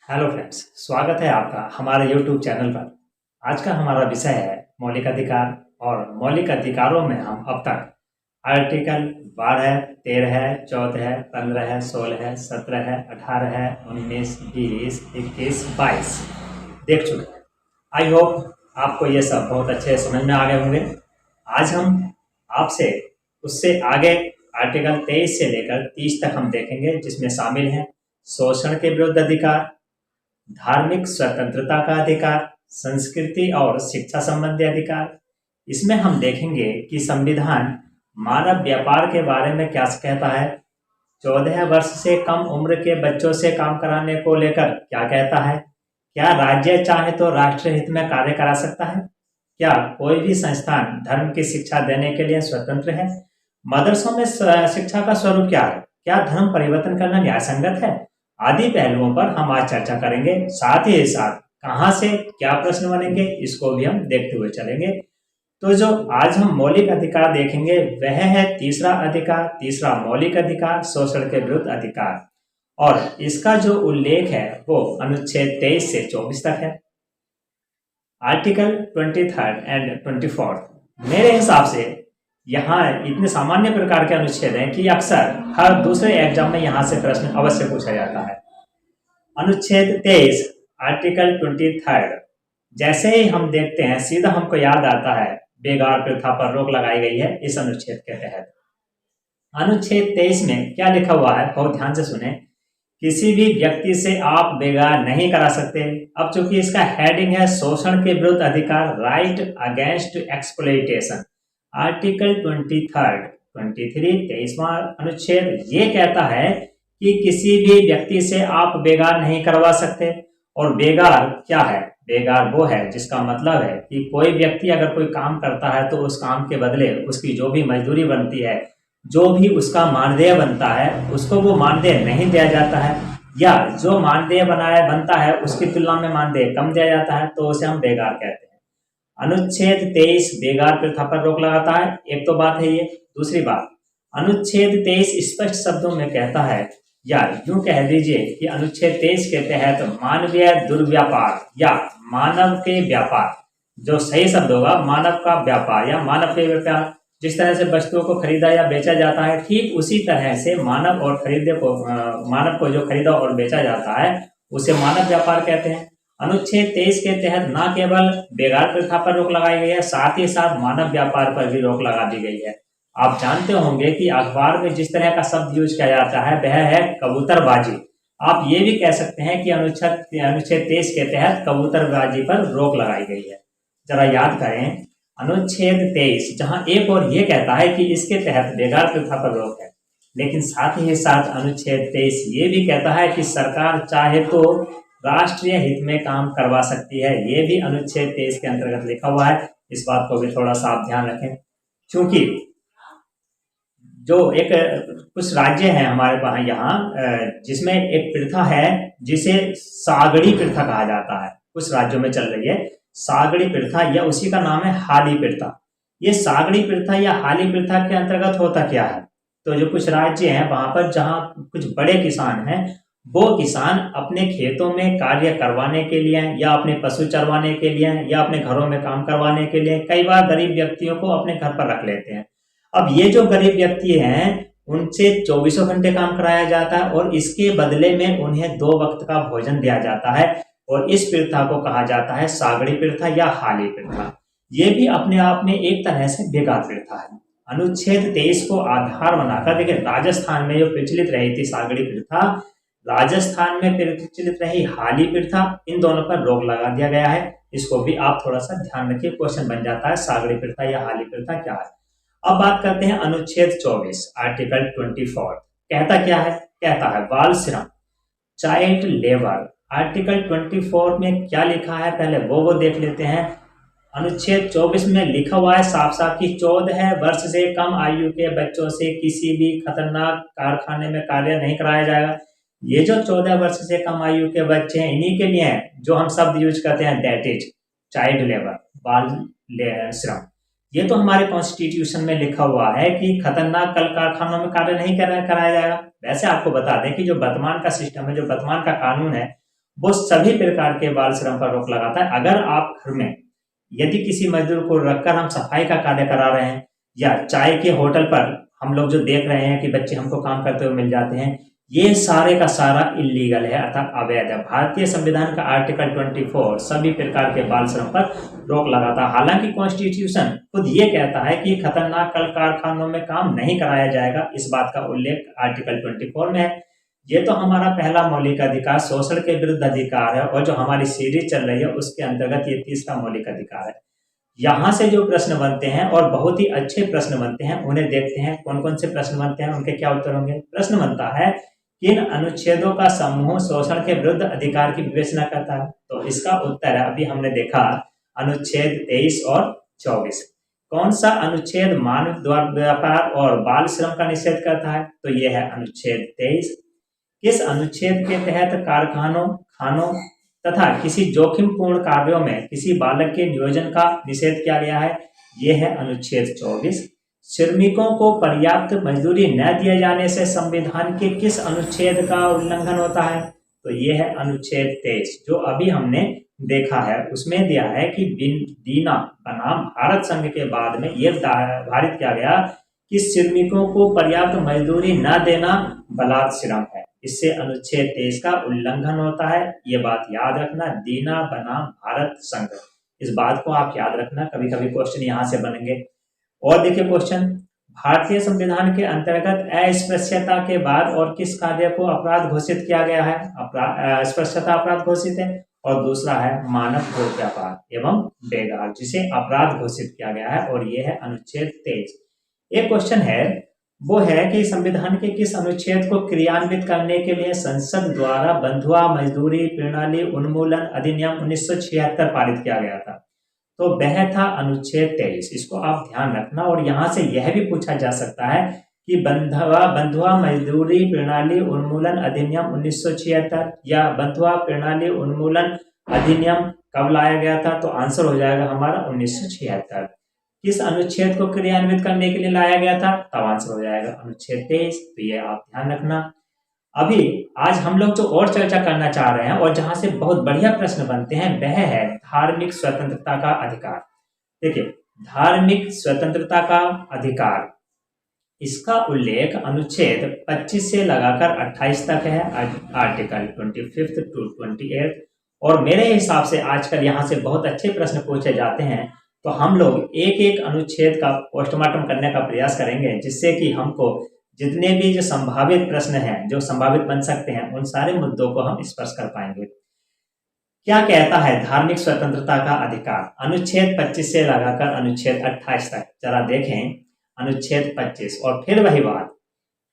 Hello friends, स्वागत है आपका हमारे यूट्यूब चैनल पर। आज का हमारा विषय है मौलिक अधिकार। और मौलिक अधिकारों में हम अब तक आर्टिकल 12, 13, 14, 15, 16, 17, 18, 19, 20, 21, 22 देख चुके हैं। आई होप आपको ये सब बहुत अच्छे समझ में आ गए होंगे। आज हम आपसे उससे आगे आर्टिकल 23 से लेकर 30 तक हम देखेंगे, जिसमें शामिल हैं शोषण के विरुद्ध अधिकार, धार्मिक स्वतंत्रता का अधिकार, संस्कृति और शिक्षा संबंधी अधिकार। इसमें हम देखेंगे कि संविधान मानव व्यापार के बारे में क्या कहता है, 14 वर्ष से कम उम्र के बच्चों से काम कराने को लेकर क्या कहता है, क्या राज्य चाहे तो राष्ट्र हित में कार्य करा सकता है, क्या कोई भी संस्थान धर्म की शिक्षा देने के लिए स्वतंत्र है, मदरसों में शिक्षा का स्वरूप क्या है, क्या धर्म परिवर्तन करना न्याय संगत है, आदि पहलुओं पर हम आज चर्चा करेंगे। साथ ही साथ कहां से क्या प्रश्न बनेंगे इसको भी हम देखते हुए चलेंगे। तो जो आज हम मौलिक अधिकार देखेंगे वह है तीसरा अधिकार, तीसरा मौलिक अधिकार, शोषण के विरुद्ध अधिकार। और इसका जो उल्लेख है वो अनुच्छेद 23 से 24 तक है। आर्टिकल 23 एंड 24 मेरे हिसाब से यहाँ इतने सामान्य प्रकार के अनुच्छेद हैं कि अक्सर हर दूसरे एग्जाम में यहाँ से प्रश्न अवश्य पूछा जाता है। अनुच्छेद 23 आर्टिकल 23 जैसे ही हम देखते हैं सीधा हमको याद आता है बेगार प्रथा पर रोक लगाई गई है इस अनुच्छेद के तहत। अनुच्छेद 23 में क्या लिखा हुआ है, बहुत ध्यान से सुने। किसी भी व्यक्ति से आप बेगार नहीं करा सकते। अब चूंकि इसका हेडिंग है शोषण के विरुद्ध अधिकार, राइट अगेंस्ट एक्सप्लॉइटेशन, आर्टिकल 23 23वां अनुच्छेद ये कहता है कि किसी भी व्यक्ति से आप बेगार नहीं करवा सकते। और बेगार क्या है, बेगार वो है जिसका मतलब है कि कोई व्यक्ति अगर कोई काम करता है तो उस काम के बदले उसकी जो भी मजदूरी बनती है, जो भी उसका मानदेय बनता है, उसको वो मानदेय नहीं दिया जाता है, या जो मानदेय बनता है उसकी तुलना में मानदेय कम दिया जाता है, तो उसे हम बेगार कहते हैं। अनुच्छेद 23 बेगार प्रथा पर रोक लगाता है। एक तो बात है ये। दूसरी बात, अनुच्छेद 23 स्पष्ट शब्दों में कहता है, या यूं कह दीजिए कि अनुच्छेद 23 के तहत मानवीय दुर्व्यापार या मानव के व्यापार, जो सही शब्द होगा मानव का व्यापार या मानव के व्यापार, जिस तरह से वस्तुओं को खरीदा या बेचा जाता है, ठीक उसी तरह से मानव को जो खरीदा और बेचा जाता है उसे मानव व्यापार कहते हैं। अनुच्छेद 23 के तहत न केवल बेगार प्रथा पर रोक लगाई गई है, साथ ही साथ मानव व्यापार पर भी रोक लगा दी गई है। आप जानते होंगे कि अखबार में जिस तरह का शब्द यूज किया जाता है वह है कबूतरबाजी। आप ये भी कह सकते हैं कि अनुच्छेद 23 के तहत कबूतरबाजी पर रोक लगाई गई है। जरा याद करें, अनुच्छेद 23 जहां एक और ये कहता है कि इसके तहत बेगार प्रथा पर रोक है, लेकिन साथ ही साथ अनुच्छेद 23 ये भी कहता है कि सरकार चाहे तो राष्ट्रीय हित में काम करवा सकती है। ये भी अनुच्छेद 23 के अंतर्गत लिखा हुआ है। इस बात को भी थोड़ा सा आप ध्यान रखें, क्योंकि जो एक कुछ राज्य हैं हमारे पास यहाँ, जिसमें एक प्रथा है जिसे सागड़ी प्रथा कहा जाता है, कुछ राज्यों में चल रही है सागड़ी प्रथा, या उसी का नाम है हाली प्रथा। ये सागड़ी प्रथा या हाली प्रथा के अंतर्गत होता क्या है, तो जो कुछ राज्य हैं वहां पर जहां कुछ बड़े किसान हैं, वो किसान अपने खेतों में कार्य करवाने के लिए या अपने पशु चरवाने के लिए या अपने घरों में काम करवाने के लिए कई बार गरीब व्यक्तियों को अपने घर पर रख लेते हैं। अब ये जो गरीब व्यक्ति हैं उनसे 24 घंटे काम कराया जाता है और इसके बदले में उन्हें 2 वक्त का भोजन दिया जाता है, और इस प्रथा को कहा जाता है सागड़ी प्रथा या हाली प्रथा। ये भी अपने आप में एक तरह से बेगार प्रथा है। अनुच्छेद 23 को आधार बनाकर देखिए, राजस्थान में जो प्रचलित रही थी सागड़ी प्रथा, राजस्थान में प्रचलित रही हाली प्रथा, इन दोनों पर रोक लगा दिया गया है। इसको भी आप थोड़ा सा ध्यान रखिए, क्वेश्चन बन जाता है सागड़ी प्रथा या हाली प्रथा क्या है। अब बात करते हैं अनुच्छेद 24 आर्टिकल 24 कहता क्या है, कहता है बाल श्रम, चाइल्ड लेबर। आर्टिकल 24 में क्या लिखा है पहले वो देख लेते हैं। अनुच्छेद 24 में लिखा हुआ है साफ साफ कि 14 वर्ष से कम आयु के बच्चों से किसी भी खतरनाक कारखाने में कार्य नहीं कराया जाएगा। ये जो 14 वर्ष से कम आयु के बच्चे हैं इन्हीं के लिए है जो हम शब्द यूज करते हैं, दैट इज चाइल्ड लेबर, बाल श्रम। ये तो हमारे कॉन्स्टिट्यूशन में लिखा हुआ है कि खतरनाक कल कारखानों में कार्य नहीं कराया जाएगा। वैसे आपको बता दें कि जो वर्तमान का सिस्टम है, जो वर्तमान का कानून है, वो सभी प्रकार के बाल श्रम पर रोक लगाता है। अगर आप घर में यदि किसी मजदूर को रखकर हम सफाई का कार्य करा रहे हैं, या चाय के होटल पर हम लोग जो देख रहे हैं कि बच्चे हमको काम करते हुए मिल जाते हैं, ये सारे का सारा इलीगल है, अर्थात अवैध है। भारतीय संविधान का आर्टिकल 24 सभी प्रकार के बाल श्रम पर रोक लगाता है। हालांकि कॉन्स्टिट्यूशन खुद ये कहता है कि खतरनाक कल कारखानों में काम नहीं कराया जाएगा, इस बात का उल्लेख आर्टिकल 24 में है। ये तो हमारा पहला मौलिक अधिकार शोषण के विरुद्ध अधिकार है, और जो हमारी सीरीज चल रही है उसके अंतर्गत ये तीसरा मौलिक अधिकार है। यहाँ से जो प्रश्न बनते हैं और बहुत ही अच्छे प्रश्न बनते हैं, उन्हें देखते हैं कौन कौन से प्रश्न बनते हैं, उनके क्या उत्तर होंगे। प्रश्न बनता है, किन अनुच्छेदों का समूह शोषण के विरुद्ध अधिकार की विवेचना करता है? तो इसका उत्तर है, अभी हमने देखा, अनुच्छेद 23 और 24। कौन सा अनुच्छेद मानव व्यापार और बाल श्रम का निषेध करता है? तो यह है अनुच्छेद 23। किस अनुच्छेद के तहत कारखानों, खानों तथा किसी जोखिमपूर्ण कार्यों में किसी बालक के नियोजन का निषेध किया गया है? यह है अनुच्छेद 24। श्रमिकों को पर्याप्त मजदूरी न दिए जाने से संविधान के किस अनुच्छेद का उल्लंघन होता है? तो यह है अनुच्छेद 23, जो अभी हमने देखा है। उसमें दिया है कि दीना बनाम भारत संघ के बाद में यह निर्धारित किया गया कि श्रमिकों को पर्याप्त मजदूरी न देना बलात् श्रम है। इससे अनुच्छेद 23 का उल्लंघन होता है। ये बात याद रखना, दीना बनाम भारत संघ, इस बात को आप याद रखना। कभी कभी क्वेश्चन यहाँ से बनेंगे। और देखिए क्वेश्चन, भारतीय संविधान के अंतर्गत अस्पृश्यता के बाद और किस कार्य को अपराध घोषित किया गया है? अस्पृश्यता अपराध घोषित है। और दूसरा है मानव भोग व्यापार एवं बेगार, जिसे अपराध घोषित किया गया है, और ये है अनुच्छेद 23। एक क्वेश्चन है, वो है कि संविधान के किस अनुच्छेद को क्रियान्वित करने के लिए संसद द्वारा बंधुआ मजदूरी प्रणाली उन्मूलन अधिनियम 1976 पारित किया गया था? तो वह था अनुच्छेद 23। इसको आप ध्यान रखना। और यहाँ से यह भी पूछा जा सकता है कि बंधुआ मजदूरी प्रणाली उन्मूलन अधिनियम 1976 या बंधुआ प्रणाली उन्मूलन अधिनियम कब लाया गया था? तो आंसर हो जाएगा हमारा 1976। किस अनुच्छेद को क्रियान्वित करने के लिए लाया गया था? तब आंसर हो जाएगा अनुच्छेद 23। तो ये आप ध्यान रखना। अभी आज हम लोग जो और चर्चा करना चाह रहे हैं और जहां से बहुत बढ़िया प्रश्न बनते हैं, वह है धार्मिक स्वतंत्रता का अधिकार। देखिए, धार्मिक स्वतंत्रता का अधिकार, इसका उल्लेख अनुच्छेद 25 से लगाकर 28 तक है, आर्टिकल 25 to 28। और मेरे हिसाब से आजकल यहाँ से बहुत अच्छे प्रश्न पूछे जाते हैं, तो हम लोग एक एक अनुच्छेद का पोस्टमार्टम करने का प्रयास करेंगे, जिससे कि हमको जितने भी जो संभावित प्रश्न हैं, जो संभावित बन सकते हैं, उन सारे मुद्दों को हम स्पर्श कर पाएंगे। क्या कहता है धार्मिक स्वतंत्रता का अधिकार? अनुच्छेद 25 से लगाकर अनुच्छेद 28 तक। जरा देखें अनुच्छेद 25। और फिर वही बात,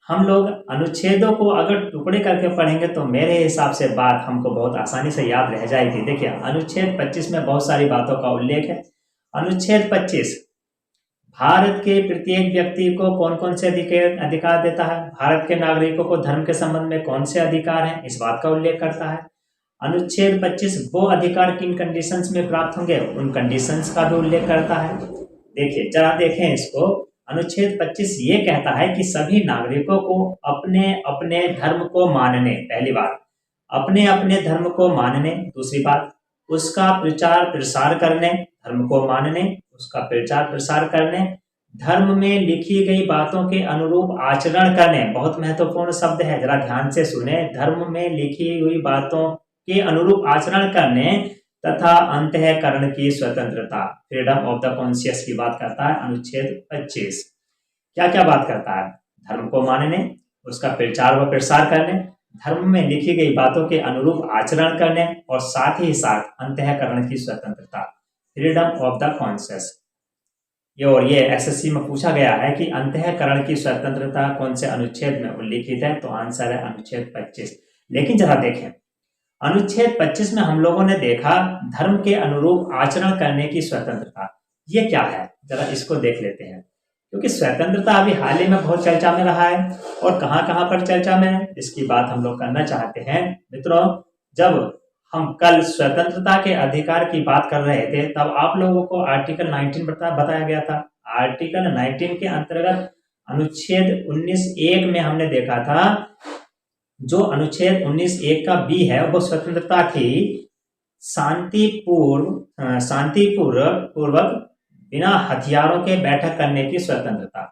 हम लोग अनुच्छेदों को अगर टुकड़े करके पढ़ेंगे तो मेरे हिसाब से बात हमको बहुत आसानी से याद रह जाएगी। देखिए, अनुच्छेद 25 में बहुत सारी बातों का उल्लेख है। अनुच्छेद 25 भारत के प्रत्येक व्यक्ति को कौन कौन से अधिकार देता है? भारत के नागरिकों को धर्म के संबंध में कौन से अधिकार हैं, इस बात का उल्लेख करता है। अनुच्छेद 25 वो अधिकार किन कंडीशंस में प्राप्त होंगे, उन कंडीशंस का भी उल्लेख करता है। देखिए, जरा देखें इसको। अनुच्छेद 25 ये कहता है कि सभी नागरिकों को अपने अपने धर्म को मानने, पहली बात, अपने अपने धर्म को मानने, दूसरी बात, उसका प्रचार प्रसार करने, धर्म को मानने, उसका प्रचार प्रसार करने, धर्म में लिखी गई बातों के अनुरूप आचरण करने। बहुत महत्वपूर्ण शब्द है, जरा ध्यान से सुने। धर्म में लिखी हुई बातों के अनुरूप आचरण करने तथा अंतःकरण की स्वतंत्रता, फ्रीडम ऑफ द कॉन्शियस की बात करता है अनुच्छेद 25। क्या क्या बात करता है? धर्म को मानने, उसका प्रचार व प्रसार करने, धर्म में लिखी गई बातों के अनुरूप आचरण करने, और साथ ही साथ अंतःकरण की स्वतंत्रता, फ्रीडम ऑफ द कॉन्शियस। ये एसएससी में पूछा गया है कि अंतःकरण की स्वतंत्रता कौन से अनुच्छेद में उल्लिखित है? तो आंसर है अनुच्छेद 25। लेकिन जरा देखें, अनुच्छेद 25 में हम लोगों ने देखा धर्म के अनुरूप आचरण करने की स्वतंत्रता, ये क्या है? जरा इसको देख लेते हैं, क्योंकि स्वतंत्रता अभी हाल ही में बहुत चर्चा में रहा है। और कहां कहां पर चर्चा में है, इसकी बात हम लोग करना चाहते हैं। मित्रों, जब हम कल स्वतंत्रता के अधिकार की बात कर रहे थे, तब आप लोगों को आर्टिकल 19 बताया गया था। आर्टिकल 19 के अंतर्गत अनुच्छेद 19(1) में हमने देखा था जो अनुच्छेद 19(1) का बी है वो स्वतंत्रता की शांतिपूर्वक बिना हथियारों के बैठक करने की स्वतंत्रता,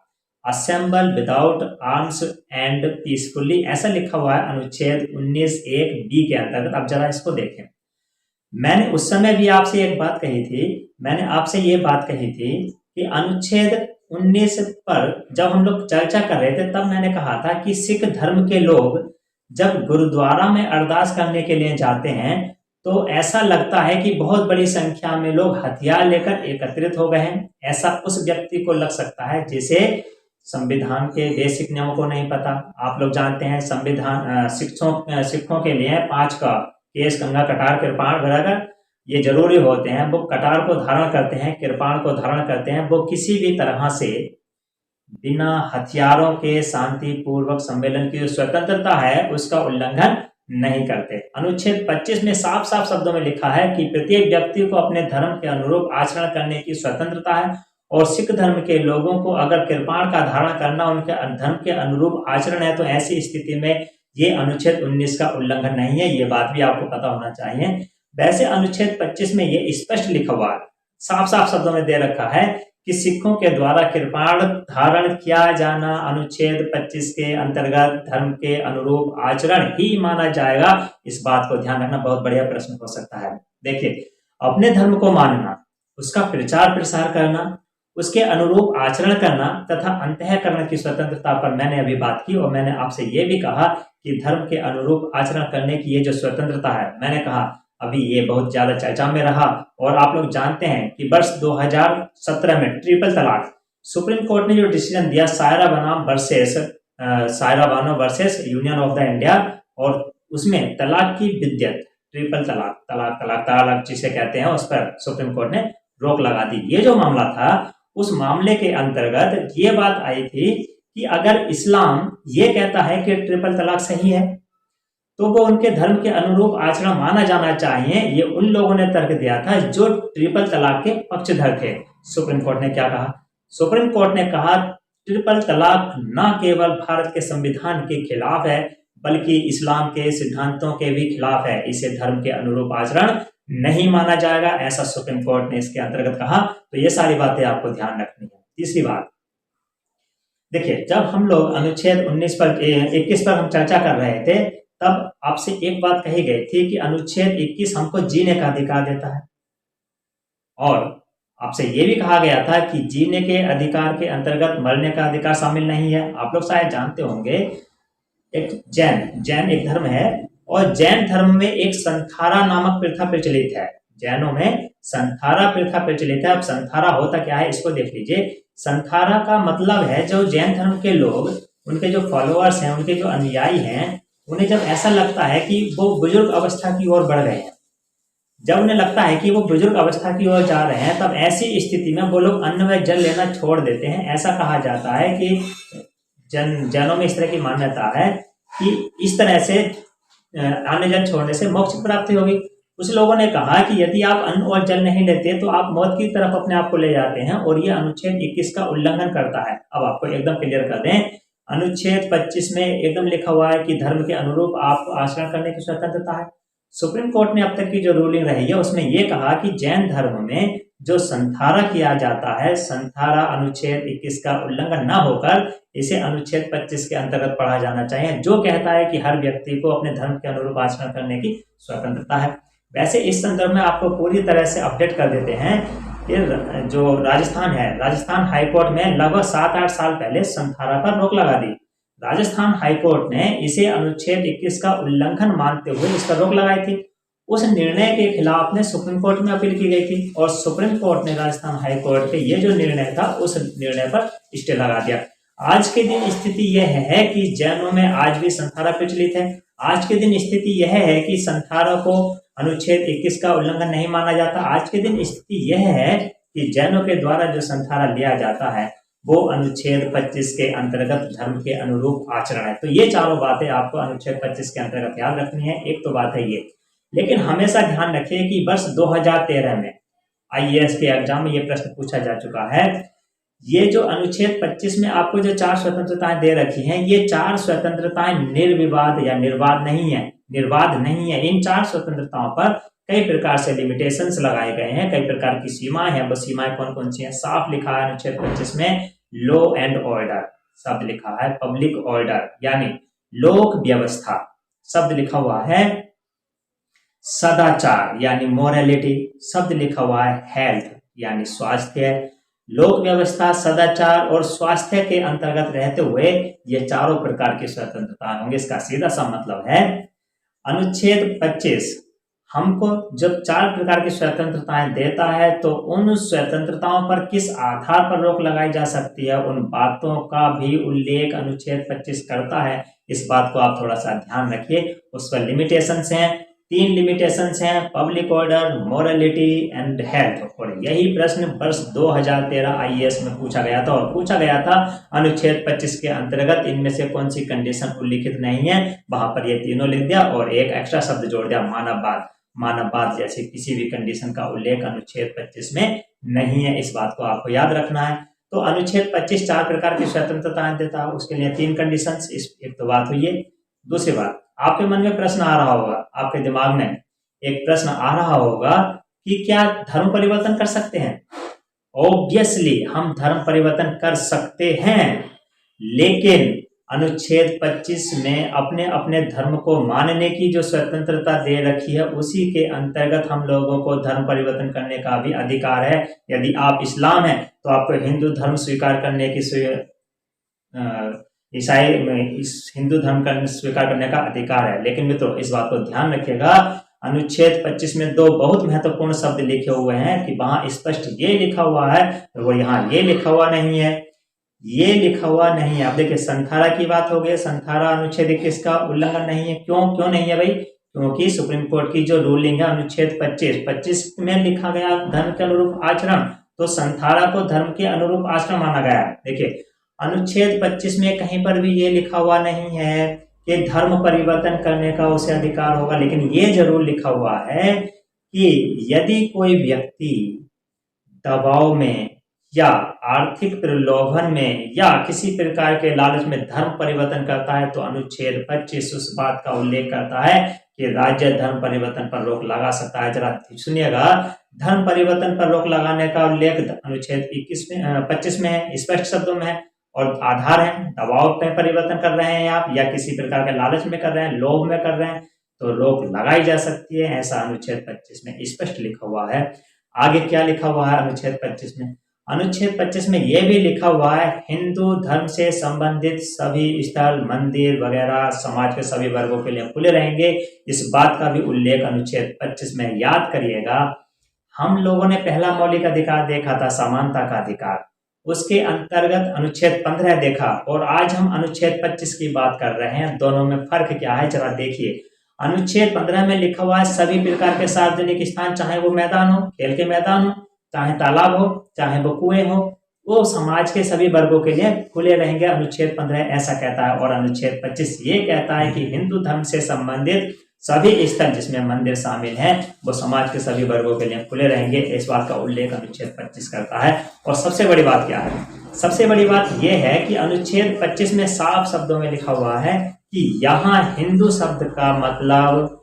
assemble without arms and peacefully, ऐसा लिखा हुआ है अनुच्छेद 19(1) बी के अंतर्गत। अब जरा इसको देखें, मैंने उस समय भी आपसे एक बात कही थी, मैंने आपसे ये बात कही थी कि अनुच्छेद 19 पर जब हम लोग चर्चा कर रहे थे तब मैंने कहा था कि सिख धर्म के लोग जब गुरुद्वारा में अरदास करने के लिए जाते हैं तो ऐसा लगता है कि बहुत बड़ी संख्या में लोग हथियार लेकर एकत्रित हो गए हैं। ऐसा उस व्यक्ति को लग सकता है जिसे संविधान के बेसिक नियमों को नहीं पता। आप लोग जानते हैं संविधान सिखों के लिए 5 का केस, कंघा, कटार, कृपाण वगैरह ये जरूरी होते हैं। वो कटार को धारण करते हैं, कृपाण को धारण करते हैं। वो किसी भी तरह से बिना हथियारों के शांतिपूर्वक सम्मेलन की जो स्वतंत्रता है उसका उल्लंघन नहीं करते। अनुच्छेद 25 में साफ साफ शब्दों में लिखा है कि प्रत्येक व्यक्ति को अपने धर्म के अनुरूप आचरण करने की स्वतंत्रता है और सिख धर्म के लोगों को अगर कृपाण का धारण करना उनके धर्म के अनुरूप आचरण है तो ऐसी स्थिति में ये अनुच्छेद 19 का उल्लंघन नहीं है। ये बात भी आपको पता होना चाहिए। वैसे अनुच्छेद 25 में ये स्पष्ट लिखा हुआ है, साफ साफ शब्दों में दे रखा है कि सिखों के द्वारा कृपाण धारण किया जाना अनुच्छेद 25 के अंतर्गत धर्म के अनुरूप आचरण ही माना जाएगा। इस बात को ध्यान रखना, बहुत बढ़िया प्रश्न हो सकता है। देखिए, अपने धर्म को मानना, उसका प्रचार प्रसार करना, उसके अनुरूप आचरण करना तथा अंतःकरण की स्वतंत्रता पर मैंने अभी बात की और मैंने आपसे ये भी कहा कि धर्म के अनुरूप आचरण करने की ये जो स्वतंत्रता है, मैंने कहा अभी ये बहुत ज्यादा चर्चा में रहा। और आप लोग जानते हैं कि वर्ष 2017 में ट्रिपल तलाक, सुप्रीम कोर्ट ने जो डिसीजन दिया Saira Bano versus union of the India, और उसमें तलाक की विद्यत, ट्रिपल तलाक जिसे कहते हैं, उस पर सुप्रीम कोर्ट ने रोक लगा दी। ये जो मामला था उस मामले के अंतर्गत ये बात आई थी कि अगर इस्लाम ये कहता है कि ट्रिपल तलाक सही है तो वो उनके धर्म के अनुरूप आचरण माना जाना चाहिए। ये उन लोगों ने तर्क दिया था जो ट्रिपल तलाक के पक्षधर थे। सुप्रीम कोर्ट ने क्या कहा? सुप्रीम कोर्ट ने कहा ट्रिपल तलाक न केवल भारत के संविधान के खिलाफ है बल्कि इस्लाम के सिद्धांतों के भी खिलाफ है। इसे धर्म के अनुरूप आचरण नहीं माना जाएगा, ऐसा सुप्रीम कोर्ट ने इसके अंतर्गत कहा। तो ये सारी बातें आपको ध्यान रखनी है। तीसरी बात, देखिए, जब हम लोग अनुच्छेद 21 पर हम चर्चा कर रहे थे तब आपसे एक बात कही गई थी कि अनुच्छेद 21 हमको जीने का अधिकार देता है, और आपसे यह भी कहा गया था कि जीने के अधिकार के अंतर्गत मरने का अधिकार शामिल नहीं है। आप लोग शायद जानते होंगे, एक जैन एक धर्म है और जैन धर्म में एक संथारा नामक प्रथा प्रचलित है। जैनों में संथारा प्रथा प्रचलित है। अब संथारा होता क्या है इसको देख लीजिए। संथारा का मतलब है जो जैन धर्म के लोग, उनके जो फॉलोअर्स हैं, उनके जो अनुयायी हैं, उन्हें जब ऐसा लगता है कि वो बुजुर्ग अवस्था की ओर बढ़ रहे हैं, जब उन्हें लगता है कि वो बुजुर्ग अवस्था की ओर जा रहे हैं, तब ऐसी स्थिति में वो लोग अन्न व जल लेना छोड़ देते हैं। ऐसा कहा जाता है कि जैनों में इस तरह की मान्यता है कि इस तरह से अन्न जल छोड़ने से मोक्ष प्राप्ति होगी। कुछ लोगों ने कहा कि यदि आप अन्न और जल नहीं लेते तो आप मौत की तरफ अपने आप को ले जाते हैं, और ये अनुच्छेद 21 का उल्लंघन करता है। अब आपको एकदम क्लियर कर दें, अनुच्छेद 25 में एकदम लिखा हुआ है कि धर्म के अनुरूप आप आचरण करने की स्वतंत्रता है। सुप्रीम कोर्ट ने अब तक की जो रूलिंग रही है उसमें यह कहा कि जैन धर्म में जो संथारा किया जाता है, संथारा अनुच्छेद 21 का उल्लंघन न होकर इसे अनुच्छेद 25 के अंतर्गत पढ़ा जाना चाहिए, जो कहता है कि हर व्यक्ति को अपने धर्म के अनुरूप आचरण करने की स्वतंत्रता है। वैसे इस संदर्भ में आपको पूरी तरह से अपडेट कर देते हैं कि जो राजस्थान है, राजस्थान हाईकोर्ट में लगभग 7-8 साल पहले संथारा पर रोक लगा दी। राजस्थान हाईकोर्ट ने इसे अनुच्छेद 21 का उल्लंघन मानते हुए इस पर रोक लगाई थी। उस निर्णय के खिलाफ में सुप्रीम कोर्ट में अपील की गई थी और सुप्रीम कोर्ट ने राजस्थान हाईकोर्ट के ये जो निर्णय था उस निर्णय पर स्टे लगा दिया। आज के दिन स्थिति यह है कि जैनों में आज भी संथारा प्रचलित है। आज के दिन स्थिति यह है कि संथारा को अनुच्छेद 21 का उल्लंघन नहीं माना जाता। आज के दिन स्थिति यह है कि जैनों के द्वारा जो संथारा लिया जाता है वो अनुच्छेद 25 के अंतर्गत धर्म के अनुरूप आचरण है। तो ये चारों बातें आपको अनुच्छेद 25 के अंतर्गत याद रखनी है। एक तो बात है ये, लेकिन हमेशा ध्यान रखिए कि वर्ष 2013 में IAS के एग्जाम में ये प्रश्न पूछा जा चुका है ये जो अनुच्छेद 25 में आपको जो 4 स्वतंत्रताएं दे रखी हैं, ये 4 स्वतंत्रताएं निर्विवाद या निर्वाद नहीं है, निर्वाद नहीं है। इन 4 स्वतंत्रताओं पर कई प्रकार से लिमिटेशंस लगाए गए हैं, कई प्रकार की सीमाएं हैं। वो सीमाएं कौन कौन सी हैं? साफ लिखा है अनुच्छेद 25 में, लॉ एंड ऑर्डर शब्द लिखा है, पब्लिक ऑर्डर यानी लोक व्यवस्था शब्द लिखा हुआ है, सदाचार यानी मोरालिटी शब्द लिखा हुआ है, हेल्थ यानी स्वास्थ्य। लोक व्यवस्था, सदाचार और स्वास्थ्य के अंतर्गत रहते हुए ये चारों प्रकार की स्वतंत्रता होंगे। इसका सीधा सा मतलब है अनुच्छेद 25 हमको जब 4 प्रकार की स्वतंत्रताएं देता है तो उन स्वतंत्रताओं पर किस आधार पर रोक लगाई जा सकती है, उन बातों का भी उल्लेख अनुच्छेद 25 करता है। इस बात को आप थोड़ा सा ध्यान रखिए। उस पर लिमिटेशंस हैं, 3 लिमिटेशंस हैं, public order, morality and health. और यही प्रश्न वर्ष 2013 आईएएस में पूछा गया था, और पूछा गया था अनुच्छेद 25 के अंतर्गत इनमें से कौन सी कंडीशन उल्लिखित नहीं है। वहां पर ये तीनों लिख दिया और एक एक्स्ट्रा शब्द जोड़ दिया, मानववाद। मानववाद जैसे किसी भी कंडीशन का उल्लेख अनुच्छेद 25 में नहीं है। इस बात को आपको याद रखना है। तो अनुच्छेद 25 4 प्रकार की स्वतंत्रताएं देता है, उसके लिए 3 कंडीशंस। इस एक तो बात हुई है। दूसरी बात, आपके मन में प्रश्न आ रहा होगा, आपके दिमाग में एक प्रश्न आ रहा होगा कि क्या धर्म परिवर्तन कर सकते हैं? ऑब्वियसली हम धर्म परिवर्तन कर सकते हैं, लेकिन अनुच्छेद 25 में अपने अपने धर्म को मानने की जो स्वतंत्रता दे रखी है, उसी के अंतर्गत हम लोगों को धर्म परिवर्तन करने का भी अधिकार है। यदि आप इस्लाम हैं तो आपको हिंदू धर्म स्वीकार करने की हिंदू धर्म का स्वीकार करने का अधिकार है। लेकिन मित्रों इस बात को ध्यान रखिएगा, अनुच्छेद 25 में 2 बहुत महत्वपूर्ण शब्द लिखे हुए हैं कि वहां स्पष्ट ये लिखा हुआ है, वो यहाँ ये लिखा हुआ नहीं है, ये लिखा हुआ नहीं है। अब देखिए संथारा की बात हो गई, संथारा अनुच्छेद 21 का उल्लंघन नहीं है। क्यों नहीं है भाई? क्योंकि सुप्रीम कोर्ट की जो रूलिंग है अनुच्छेद 25 में लिखा गया धर्म के अनुरूप आचरण, तो संथारा को धर्म के अनुरूप आचरण माना गया। देखिए अनुच्छेद 25 में कहीं पर भी ये लिखा हुआ नहीं है कि धर्म परिवर्तन करने का उसे अधिकार होगा, लेकिन ये जरूर लिखा हुआ है कि यदि कोई व्यक्ति दबाव में या आर्थिक प्रलोभन में या किसी प्रकार के लालच में धर्म परिवर्तन करता है तो अनुच्छेद 25 उस बात का उल्लेख करता है कि राज्य धर्म परिवर्तन पर रोक लगा सकता है। जरा सुनिएगा, धर्म परिवर्तन पर रोक लगाने का उल्लेख अनुच्छेद 25 में है, स्पष्ट शब्दों में है, और आधार है दबाव में परिवर्तन कर रहे हैं आप या किसी प्रकार के लालच में कर रहे हैं, लोभ में कर रहे हैं, तो रोक लगाई जा सकती है। ऐसा अनुच्छेद 25 में स्पष्ट लिखा हुआ है। आगे क्या लिखा हुआ है अनुच्छेद 25 में? अनुच्छेद 25 में यह भी लिखा हुआ है हिंदू धर्म से संबंधित सभी स्थल, मंदिर वगैरह समाज के सभी वर्गों के लिए खुले रहेंगे। इस बात का भी उल्लेख अनुच्छेद 25 में। याद करिएगा, हम लोगों ने पहला मौलिक अधिकार देखा था समानता का अधिकार, उसके अंतर्गत अनुच्छेद 15 देखा, और आज हम अनुच्छेद 25 की बात कर रहे हैं। दोनों में फर्क क्या है जरा देखिए। अनुच्छेद 15 में लिखा हुआ है सभी प्रकार के सार्वजनिक स्थान, चाहे वो मैदान हो, खेल के मैदान हो, चाहे तालाब हो, चाहे वो कुएं हो, वो समाज के सभी वर्गों के लिए खुले रहेंगे। अनुच्छेद 15 ऐसा कहता है। और अनुच्छेद 25 ये कहता है कि हिंदू धर्म से संबंधित सभी स्थल जिसमें मंदिर शामिल हैं वो समाज के सभी वर्गों के लिए खुले रहेंगे। इस बात का उल्लेख अनुच्छेद 25 करता है। और सबसे बड़ी बात क्या है? सबसे बड़ी बात यह है कि अनुच्छेद 25 में साफ शब्दों में लिखा हुआ है कि यहाँ हिंदू शब्द का मतलब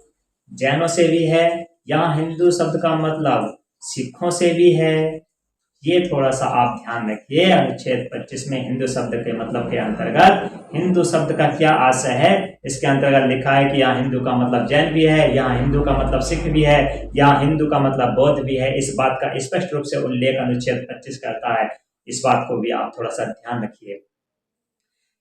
जैनों से भी है, यहाँ हिंदू शब्द का मतलब सिखों से भी है। ये थोड़ा सा आप ध्यान रखिए। अनुच्छेद 25 में हिंदू शब्द के मतलब के अंतर्गत हिंदू शब्द का क्या आशय है, इसके अंतर्गत लिखा है कि यहाँ हिंदू का मतलब जैन भी है, यहाँ हिंदू का मतलब सिख भी है, यहाँ हिंदू का मतलब बौद्ध भी है। इस बात का स्पष्ट रूप से उल्लेख अनुच्छेद 25 करता है। इस बात को भी आप थोड़ा सा ध्यान रखिए।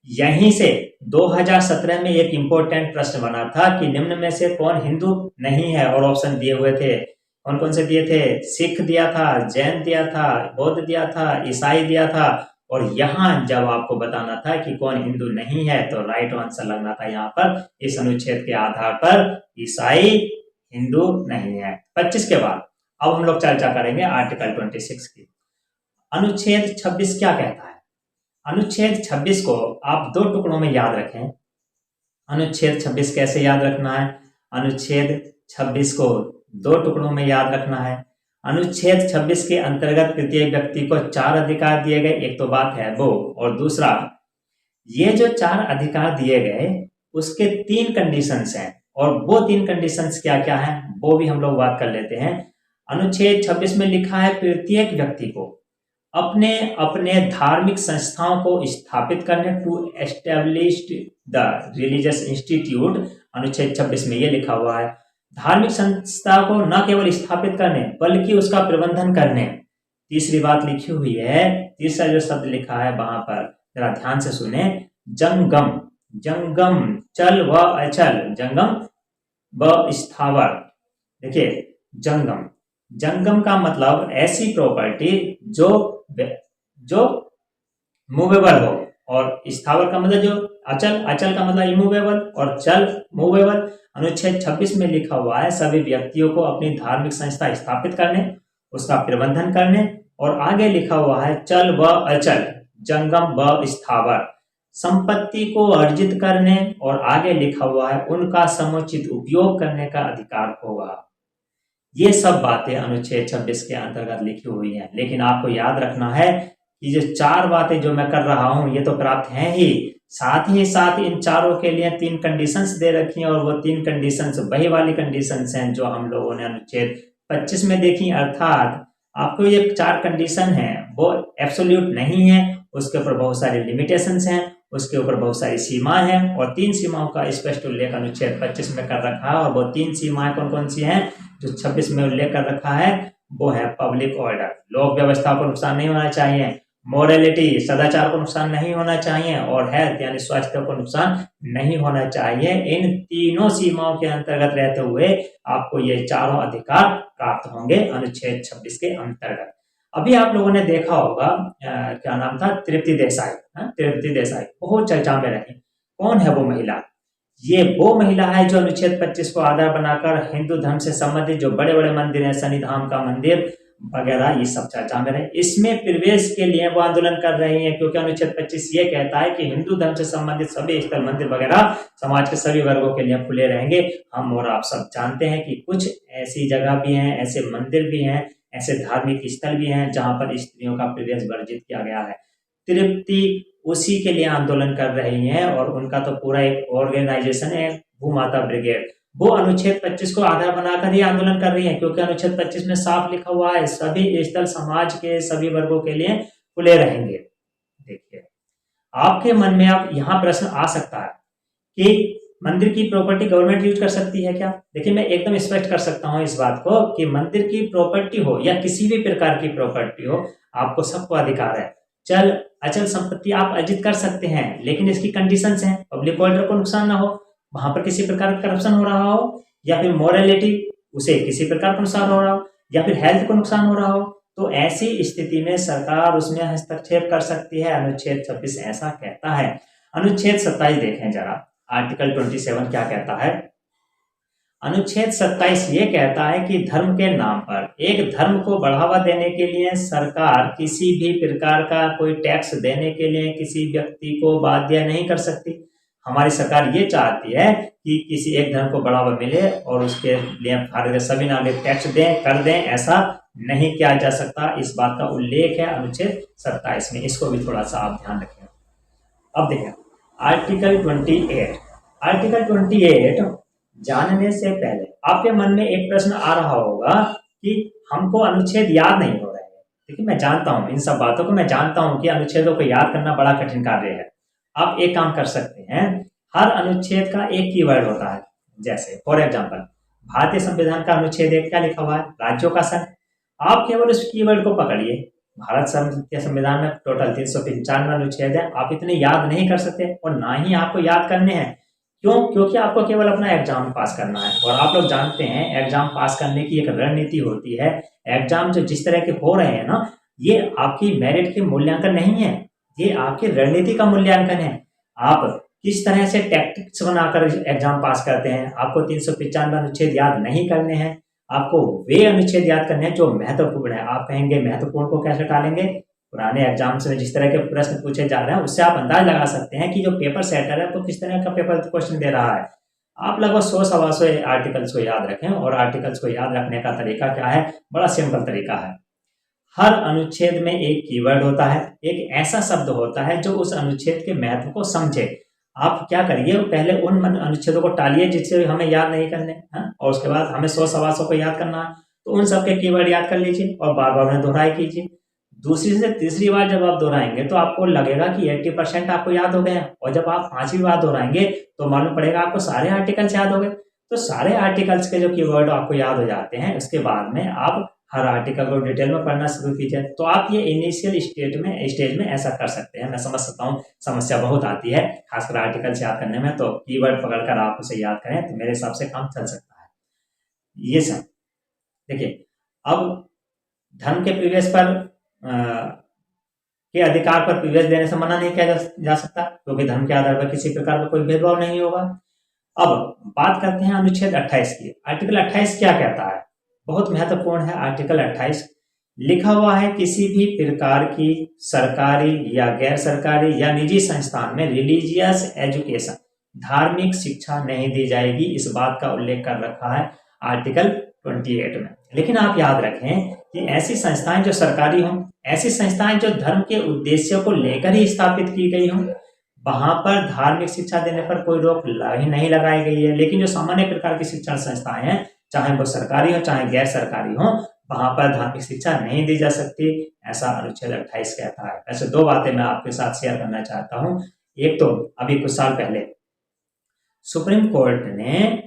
यहीं से 2017 में एक इंपॉर्टेंट प्रश्न बना था कि निम्न में से कौन हिंदू नहीं है, और ऑप्शन दिए हुए थे। कौन कौन से दिए थे? सिख दिया था, जैन दिया था, बौद्ध दिया था, ईसाई दिया था। और यहाँ जब आपको बताना था कि कौन हिंदू नहीं है तो राइट आंसर लगना था यहाँ पर, इस अनुच्छेद के आधार पर ईसाई हिंदू नहीं है। 25 के बाद अब हम लोग चर्चा करेंगे आर्टिकल 26 की। अनुच्छेद 26 क्या कहता है? अनुच्छेद 26 को आप 2 टुकड़ों में याद रखें। अनुच्छेद 26 कैसे याद रखना है? अनुच्छेद 26 को 2 टुकड़ों में याद रखना है। अनुच्छेद 26 के अंतर्गत प्रत्येक व्यक्ति को 4 अधिकार दिए गए। एक तो बात है वो, और दूसरा ये जो 4 अधिकार दिए गए उसके 3 कंडीशंस हैं, और वो 3 कंडीशंस क्या क्या हैं वो भी हम लोग बात कर लेते हैं। अनुच्छेद 26 में लिखा है प्रत्येक व्यक्ति को अपने अपने धार्मिक संस्थाओं को स्थापित करने, to establish the religious institute. अनुच्छेद 26 में ये लिखा हुआ है धार्मिक संस्था को न केवल स्थापित करने बल्कि उसका प्रबंधन करने। तीसरी बात लिखी हुई है, तीसरा जो शब्द लिखा है वहां पर जरा ध्यान से सुने, जंगम। जंगम चल व अचल, जंगम व स्थावर। देखिए जंगम, जंगम का मतलब ऐसी प्रॉपर्टी जो मूवेबल हो, और स्थावर का मतलब जो अचल, अचल का मतलब इमूवेबल, और चल मूवेबल। अनुच्छेद 26 में लिखा हुआ है सभी व्यक्तियों को अपनी धार्मिक संस्था स्थापित करने, उसका प्रबंधन करने, और आगे लिखा हुआ है चल व अचल, जंगम व स्थावर, संपत्ति को अर्जित करने, और आगे लिखा हुआ है उनका समुचित उपयोग करने का अधिकार होगा। ये सब बातें अनुच्छेद 26 के अंतर्गत लिखी हुई हैं। लेकिन आपको याद रखना है कि जो 4 बातें जो मैं कर रहा हूं ये तो प्राप्त हैं ही साथ इन चारों के लिए 3 कंडीशंस दे रखी हैं, और वो 3 कंडीशंस वही वाली कंडीशंस हैं जो हम लोगों ने अनुच्छेद 25 में देखी। अर्थात आपको ये 4 कंडीशन है वो एब्सोल्यूट नहीं है, उसके ऊपर बहुत सारी लिमिटेशंस हैं, उसके ऊपर बहुत सारी सीमाएं हैं, और 3 सीमाओं का स्पष्ट उल्लेख अनुच्छेद 25 में कर रखा है। और वो 3 सीमाएं कौन कौन सी हैं जो 26 में उल्लेख कर रखा है, वो है पब्लिक ऑर्डर, लोक व्यवस्था को नुकसान नहीं होना चाहिए, मोरलिटी सदाचार को नुकसान नहीं होना चाहिए, और हेल्थ यानी स्वास्थ्य को नुकसान नहीं होना चाहिए। इन तीनों सीमाओं के अंतर्गत रहते हुए आपको ये चारों अधिकार प्राप्त होंगे अनुच्छेद 26 के अंतर्गत। अभी आप लोगों ने देखा होगा क्या नाम था, तृप्ति देसाई। तृप्ति देसाई बहुत चर्चा में रही। कौन है वो महिला? ये वो महिला है जो अनुच्छेद 25 को आधार बनाकर हिंदू धर्म से संबंधित जो बड़े बड़े मंदिर हैं, शनिधाम का मंदिर वगैरह, ये सब चर्चा में रहे। इसमें प्रवेश के लिए वो आंदोलन कर रही हैं, क्योंकि अनुच्छेद 25 ये कहता है कि हिंदू धर्म से संबंधित सभी स्थल, मंदिर वगैरह समाज के सभी वर्गों के लिए खुले रहेंगे। हम और आप सब जानते हैं कि कुछ ऐसी जगह भी हैं, ऐसे मंदिर भी हैं, ऐसे धार्मिक स्थल भी हैं जहां पर स्त्रियों का प्रवेश वर्जित किया गया है। तृप्ति उसी के लिए आंदोलन कर रही हैं, और उनका तो पूरा एक ऑर्गेनाइजेशन है भूमाता ब्रिगेड, वो अनुच्छेद 25 को आधार बनाकर ही आंदोलन कर रही है, क्योंकि अनुच्छेद 25 में साफ लिखा हुआ है सभी स्थल समाज के सभी वर्गों के लिए खुले रहेंगे। देखिए आपके मन में अब यहाँ प्रश्न आ सकता है कि मंदिर की प्रॉपर्टी गवर्नमेंट यूज कर सकती है क्या? देखिए मैं एकदम स्पष्ट कर सकता हूँ इस बात को कि मंदिर की प्रॉपर्टी हो या किसी भी प्रकार की प्रॉपर्टी हो, आपको सबको अधिकार है। चल अचल संपत्ति आप अर्जित कर सकते हैं, लेकिन इसकी कंडीशंस हैं, पब्लिक ऑर्डर को नुकसान ना हो, वहां पर किसी प्रकार का करप्शन हो रहा हो, या फिर मोरलिटी उसे किसी प्रकार का नुकसान हो रहा हो, या फिर हेल्थ को नुकसान हो रहा हो, तो ऐसी स्थिति में सरकार उसमें हस्तक्षेप कर सकती है। अनुच्छेद 26 ऐसा कहता है। अनुच्छेद 27 देखें जरा, आर्टिकल 27 क्या कहता है। अनुच्छेद 27 ये कहता है कि धर्म के नाम पर एक धर्म को बढ़ावा देने के लिए सरकार किसी भी प्रकार का कोई टैक्स देने के लिए किसी व्यक्ति को बाध्य नहीं कर सकती। हमारी सरकार ये चाहती है कि किसी एक धर्म को बढ़ावा मिले और उसके लिए भारत के सभी नागरिक टैक्स दें, कर दें, ऐसा नहीं किया जा सकता। इस बात का उल्लेख है अनुच्छेद 27 में, इसको भी थोड़ा सा आप ध्यान रखें। अब देखें आर्टिकल 28। आर्टिकल 28 जानने से पहले आपके मन में एक प्रश्न आ रहा होगा कि हमको अनुच्छेद याद नहीं हो रहे हैं। देखिए मैं जानता हूं इन सब बातों को, मैं जानता हूं कि अनुच्छेदों को याद करना बड़ा कठिन कार्य है। आप एक काम कर सकते हैं, हर अनुच्छेद का एक कीवर्ड होता है। जैसे फॉर एग्जांपल भारतीय संविधान का अनुच्छेद 1 क्या लिखा हुआ है, राज्यों का संघ। आप केवल उस कीवर्ड को पकड़िए। भारत के संविधान में टोटल 395 अनुच्छेद है। आप इतने याद नहीं कर सकते और ना ही आपको याद करने हैं। क्यों? क्योंकि आपको केवल अपना एग्जाम पास करना है, और आप लोग जानते हैं एग्जाम पास करने की एक रणनीति होती है। एग्जाम जो जिस तरह के हो रहे हैं ना, ये आपकी मेरिट के मूल्यांकन नहीं है, ये आपकी रणनीति का मूल्यांकन है। आप किस तरह से टैक्टिक्स बनाकर एग्जाम पास करते हैं। आपको 395 अनुच्छेद याद नहीं करने हैं, आपको वे अनुच्छेद याद करने हैं जो महत्वपूर्ण है। आप कहेंगे महत्वपूर्ण को कैसे टालेंगे? पुराने एग्जाम्स में जिस तरह के प्रश्न पूछे जा रहे हैं उससे आप अंदाज लगा सकते हैं कि जो पेपर सेटर है वो किस तरह का पेपर क्वेश्चन दे रहा है। आप लगभग 100 सवा 100 आर्टिकल्स को याद रखें, और आर्टिकल्स को याद रखने का तरीका क्या है, बड़ा सिंपल तरीका है। हर अनुच्छेद में एक कीवर्ड होता है, एक ऐसा शब्द होता है जो उस अनुच्छेद के महत्व को समझे। आप क्या करिए, पहले उन अनुच्छेदों को टालिए जिससे हमें याद नहीं करने, और उसके बाद हमें 100 सवा 100 को याद करना है, तो उन सबके कीवर्ड याद कर लीजिए और बार बार उन्हें दोहराई कीजिए। दूसरी से तीसरी बार जब आप दोहराएंगे तो आपको लगेगा कि 80% आपको याद हो गए हैं, और जब आप 5वीं बार दोहराएंगे तो मालूम पड़ेगा आपको सारे आर्टिकल्स याद हो गए। तो सारे आर्टिकल्स के जो कीवर्ड आपको याद हो जाते हैं, उसके बाद में आप हर आर्टिकल को डिटेल में पढ़ना शुरू कीजिए। तो आप ये इनिशियल स्टेज में ऐसा कर सकते हैं। मैं समझ सकता हूँ समस्या बहुत आती है खासकर आर्टिकल्स याद करने में, तो कीवर्ड पकड़कर आप उसे याद करें तो मेरे हिसाब से काम चल सकता है। ये सब देखिए, अब धर्म के प्रीवियस पर के अधिकार पर प्रीवियस देने से मना नहीं किया जा सकता, क्योंकि धर्म के आधार पर किसी प्रकार का कोई भेदभाव नहीं होगा। अब बात करते हैं अनुच्छेद 28 की। आर्टिकल 28 क्या कहता है, बहुत महत्वपूर्ण है। आर्टिकल 28 लिखा हुआ है, किसी भी प्रकार की सरकारी या गैर सरकारी या निजी संस्थान में रिलीजियस एजुकेशन, धार्मिक शिक्षा नहीं दी जाएगी। इस बात का उल्लेख कर रखा है आर्टिकल 28 में। लेकिन आप याद रखें कि ऐसी संस्थाएं जो सरकारी हों, ऐसी संस्थाएं जो धर्म के उद्देश्यों को लेकर ही स्थापित की गई हों, वहां पर धार्मिक शिक्षा देने पर कोई रोक नहीं लगाई गई है। लेकिन जो सामान्य प्रकार की शिक्षण संस्थाएं हैं, चाहे वो सरकारी हो चाहे गैर सरकारी हो, वहां पर धार्मिक शिक्षा नहीं दी जा सकती, ऐसा अनुच्छेद 28 कहता है। ऐसे दो बातें मैं आपके साथ शेयर करना चाहता हूं। एक तो अभी कुछ साल पहले सुप्रीम कोर्ट ने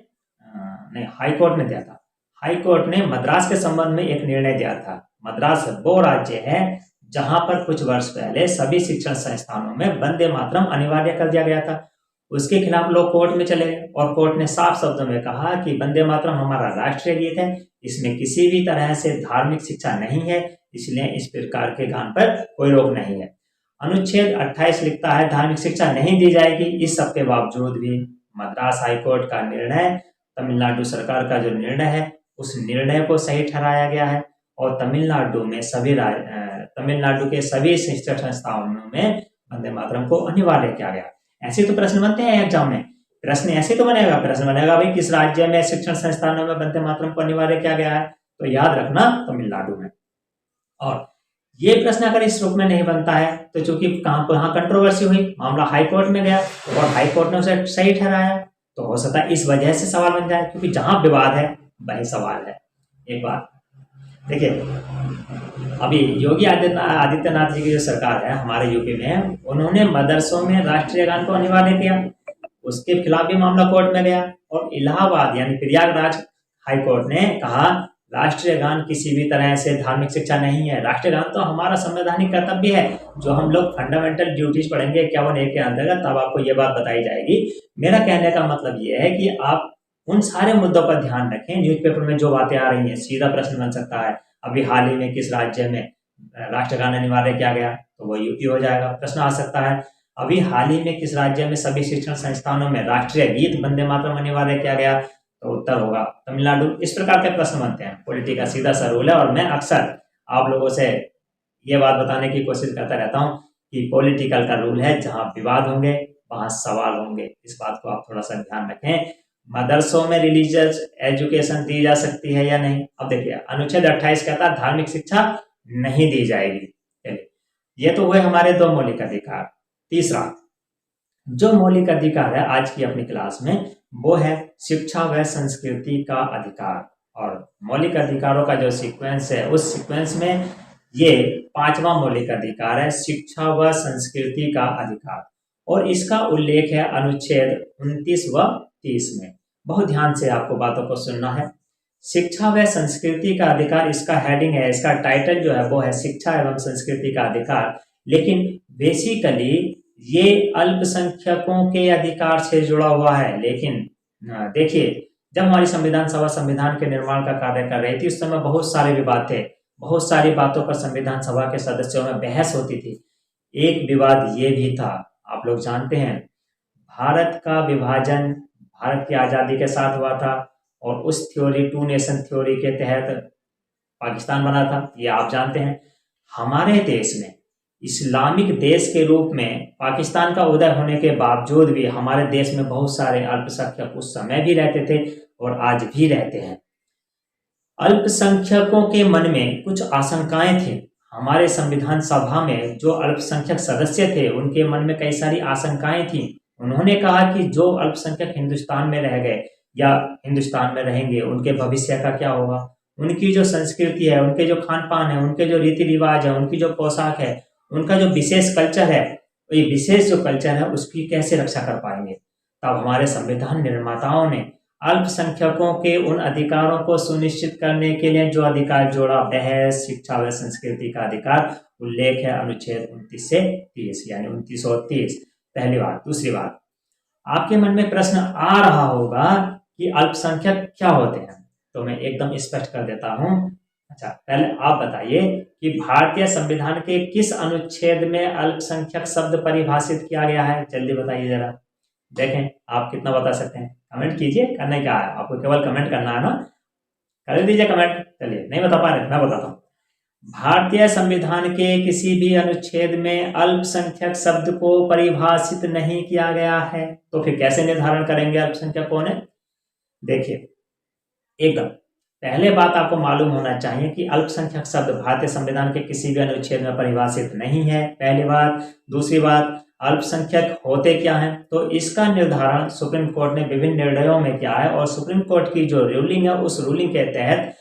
हाई कोर्ट ने दिया था, हाई कोर्ट ने मद्रास के संबंध में एक निर्णय दिया था। मद्रास वो राज्य है जहां पर कुछ वर्ष पहले सभी शिक्षण संस्थानों में वंदे मातरम अनिवार्य कर दिया गया था। उसके खिलाफ लोग कोर्ट में चले गए और कोर्ट ने साफ शब्दों में कहा कि वंदे मातरम हमारा राष्ट्रीय गीत है, इसमें किसी भी तरह से धार्मिक शिक्षा नहीं है, इसलिए इस प्रकार के गान पर कोई रोक नहीं है। अनुच्छेद 28 लिखता है धार्मिक शिक्षा नहीं दी जाएगी। इस सब के बावजूद भी मद्रास हाईकोर्ट का निर्णय, तमिलनाडु सरकार का जो निर्णय है, उस निर्णय को सही ठहराया गया है और तमिलनाडु के सभी शिक्षण संस्थाओं में वंदे मातरम को अनिवार्य किया गया। ऐसे तो प्रश्न बनते हैं एग्जाम में, प्रश्न ऐसे तो बनेगा, प्रश्न बनेगा भाई किस राज्य में शिक्षण संस्थानों में वंदे मातरम को अनिवार्य किया गया है, तो याद रखना तमिलनाडु में। और ये प्रश्न अगर इस रूप में नहीं बनता है तो चूंकि कहाँ कंट्रोवर्सी हुई, मामला हाई कोर्ट में गया और हाई कोर्ट ने उसे सही ठहराया, तो हो सकता है इस वजह से सवाल बन जाए, क्योंकि जहां विवाद है वही सवाल है। एक बात देखिए, अभी योगी आदित्यनाथ जी की जो सरकार है हमारे यूपी में, उन्होंने मदरसों में राष्ट्रीय गान को अनिवार्य किया, उसके खिलाफ भी मामला कोर्ट में गया और इलाहाबाद यानी प्रयागराज हाई कोर्ट ने कहा राष्ट्रीय गान किसी भी तरह से धार्मिक शिक्षा नहीं है। राष्ट्रीय गान तो हमारा संवैधानिक कर्तव्य है, जो हम लोग फंडामेंटल ड्यूटीज पढ़ेंगे 51A के अंतर्गत, तब आपको ये बात बताई जाएगी। मेरा कहने का मतलब ये है कि आप उन सारे मुद्दों पर ध्यान रखें। न्यूज़पेपर में जो बातें आ रही हैं, सीधा प्रश्न बन सकता है अभी हाल ही में किस राज्य में राष्ट्रीय गान अनिवार्य किया गया, तो वो यूपी हो जाएगा। प्रश्न आ सकता है अभी हाल ही में किस राज्य में सभी शिक्षण संस्थानों में राष्ट्रीय गीत वंदे मातरम अनिवार्य किया गया, तो उत्तर होगा तमिलनाडु। इस प्रकार के प्रश्न बनते हैं। पॉलिटी का सीधा सा रूल है और मैं अक्सर आप लोगों से ये बात बताने की कोशिश करता रहता हूँ कि पॉलिटिकल का रूल है, जहां विवाद होंगे वहां सवाल होंगे। इस बात को आप थोड़ा सा ध्यान रखें। मदरसों में रिलीजियस एजुकेशन दी जा सकती है या नहीं, अब देखिए अनुच्छेद 28 कहता है धार्मिक शिक्षा नहीं दी जाएगी। ये तो हुए हमारे दो मौलिक अधिकार। तीसरा जो मौलिक अधिकार है आज की अपनी क्लास में, वो है शिक्षा व संस्कृति का अधिकार। और मौलिक अधिकारों का जो सीक्वेंस है, उस सीक्वेंस में ये 5वां मौलिक अधिकार है, शिक्षा व संस्कृति का अधिकार, और इसका उल्लेख है अनुच्छेद 29 व 30 में। बहुत ध्यान से आपको बातों को सुनना है। शिक्षा व संस्कृति का अधिकार, इसका हेडिंग है, इसका टाइटल जो है वो है शिक्षा एवं संस्कृति का अधिकार, लेकिन बेसिकली ये अल्पसंख्यकों के अधिकार से जुड़ा हुआ है। लेकिन देखिए, जब हमारी संविधान सभा संविधान के निर्माण का कार्य कर रही थी, उस समय बहुत सारे विवाद थे, बहुत सारी बातों पर संविधान सभा के सदस्यों में बहस होती थी। एक विवाद ये भी था, आप लोग जानते हैं, भारत का विभाजन भारत की आज़ादी के साथ हुआ था और उस थ्योरी, 2 नेशन थ्योरी के तहत पाकिस्तान बना था, ये आप जानते हैं। हमारे देश में इस्लामिक देश के रूप में पाकिस्तान का उदय होने के बावजूद भी हमारे देश में बहुत सारे अल्पसंख्यक उस समय भी रहते थे और आज भी रहते हैं। अल्पसंख्यकों के मन में कुछ आशंकाएं थी। हमारे संविधान सभा में जो अल्पसंख्यक सदस्य थे उनके मन में कई सारी आशंकाएं थी। उन्होंने कहा कि जो अल्पसंख्यक हिंदुस्तान में रह गए या हिंदुस्तान में रहेंगे उनके भविष्य का क्या होगा, उनकी जो संस्कृति है, उनके जो खान पान है, उनके जो रीति रिवाज है, उनकी जो पोशाक है, उनका जो विशेष कल्चर है, ये विशेष जो कल्चर है उसकी कैसे रक्षा कर पाएंगे। तब हमारे संविधान निर्माताओं ने अल्पसंख्यकों के उन अधिकारों को सुनिश्चित करने के लिए जो अधिकार जोड़ा वह है शिक्षा व संस्कृति का अधिकार। उल्लेख है अनुच्छेद 29 से 30 यानी 29 और 30। पहली बात। दूसरी बात, आपके मन में प्रश्न आ रहा होगा कि अल्पसंख्यक क्या होते हैं, तो मैं एकदम स्पष्ट कर देता हूं। अच्छा, पहले आप बताइए कि भारतीय संविधान के किस अनुच्छेद में अल्पसंख्यक शब्द परिभाषित किया गया है, जल्दी बताइए जरा। देखें आप कितना बता सकते हैं, कमेंट कीजिए। करने क्या है, आपको केवल कमेंट करना है ना, कर दीजिए कमेंट। चलिए, नहीं बता पा रहे मैं बताता हूँ। भारतीय संविधान के किसी भी अनुच्छेद में अल्पसंख्यक शब्द को परिभाषित नहीं किया गया है, तो फिर कैसे निर्धारण करेंगे अल्पसंख्यक कौन है। देखिए, एकदम पहले बात आपको मालूम होना चाहिए कि अल्पसंख्यक शब्द भारतीय संविधान के किसी भी अनुच्छेद में परिभाषित नहीं है, पहली बात। दूसरी बात, अल्पसंख्यक होते क्या हैं, तो इसका निर्धारण सुप्रीम कोर्ट ने विभिन्न निर्णयों में किया है और सुप्रीम कोर्ट की जो रूलिंग है उस रूलिंग के तहत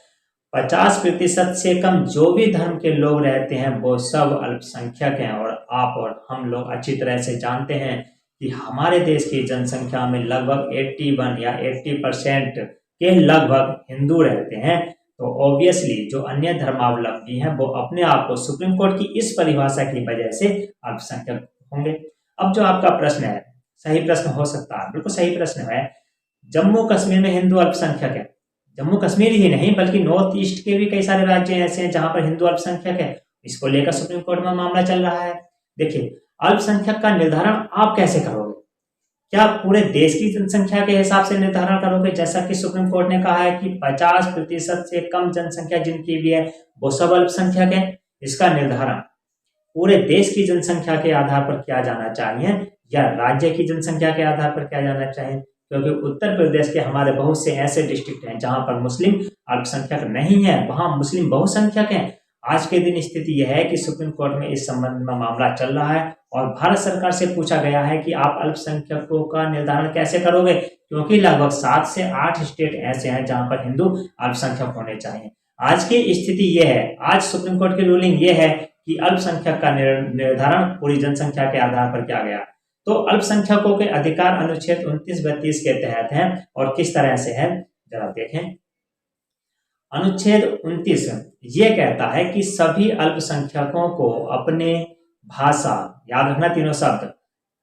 50% से कम जो भी धर्म के लोग रहते हैं वो सब अल्पसंख्यक हैं। और आप और हम लोग अच्छी तरह से जानते हैं कि हमारे देश की जनसंख्या में लगभग 81 या 80% के लगभग हिंदू रहते हैं। तो ऑब्वियसली जो अन्य धर्मावलंबी हैं वो अपने आप को सुप्रीम कोर्ट की इस परिभाषा की वजह से अल्पसंख्यक होंगे। अब जो आपका प्रश्न है, सही प्रश्न हो सकता है, बिल्कुल सही प्रश्न है। जम्मू कश्मीर में हिंदू अल्पसंख्यक है। जम्मू कश्मीर ही नहीं बल्कि नॉर्थ ईस्ट के भी कई सारे राज्य ऐसे हैं जहां पर हिंदू अल्पसंख्यक है। इसको लेकर सुप्रीम कोर्ट में मामला चल रहा है। देखिए, अल्पसंख्यक का निर्धारण आप कैसे करोगे, क्या पूरे देश की जनसंख्या के हिसाब से निर्धारण करोगे, जैसा कि सुप्रीम कोर्ट ने कहा है कि 50% से कम जनसंख्या जिनकी भी है वो सब अल्पसंख्यक है। इसका निर्धारण पूरे देश की जनसंख्या के आधार पर किया जाना चाहिए या राज्य की जनसंख्या के आधार पर किया जाना चाहिए, क्योंकि उत्तर प्रदेश के हमारे बहुत से ऐसे डिस्ट्रिक्ट हैं जहां पर मुस्लिम अल्पसंख्यक नहीं है, वहां मुस्लिम बहुसंख्यक हैं। आज के दिन स्थिति यह है कि सुप्रीम कोर्ट में इस संबंध में मामला चल रहा है और भारत सरकार से पूछा गया है कि आप अल्पसंख्यकों का निर्धारण कैसे करोगे, क्योंकि लगभग 7 से 8 स्टेट ऐसे हैं जहां पर हिंदू अल्पसंख्यक होने चाहिए। आज की स्थिति यह है, आज सुप्रीम कोर्ट की रूलिंग यह है कि अल्पसंख्यक का निर्धारण पूरी जनसंख्या के आधार पर किया गया। तो अल्पसंख्यकों के अधिकार अनुच्छेद 29-32 के तहत हैं और किस तरह से है जरा देखें। अनुच्छेद 29 ये कहता है कि सभी अल्पसंख्यकों को अपने भाषा, याद रखना तीनों शब्द,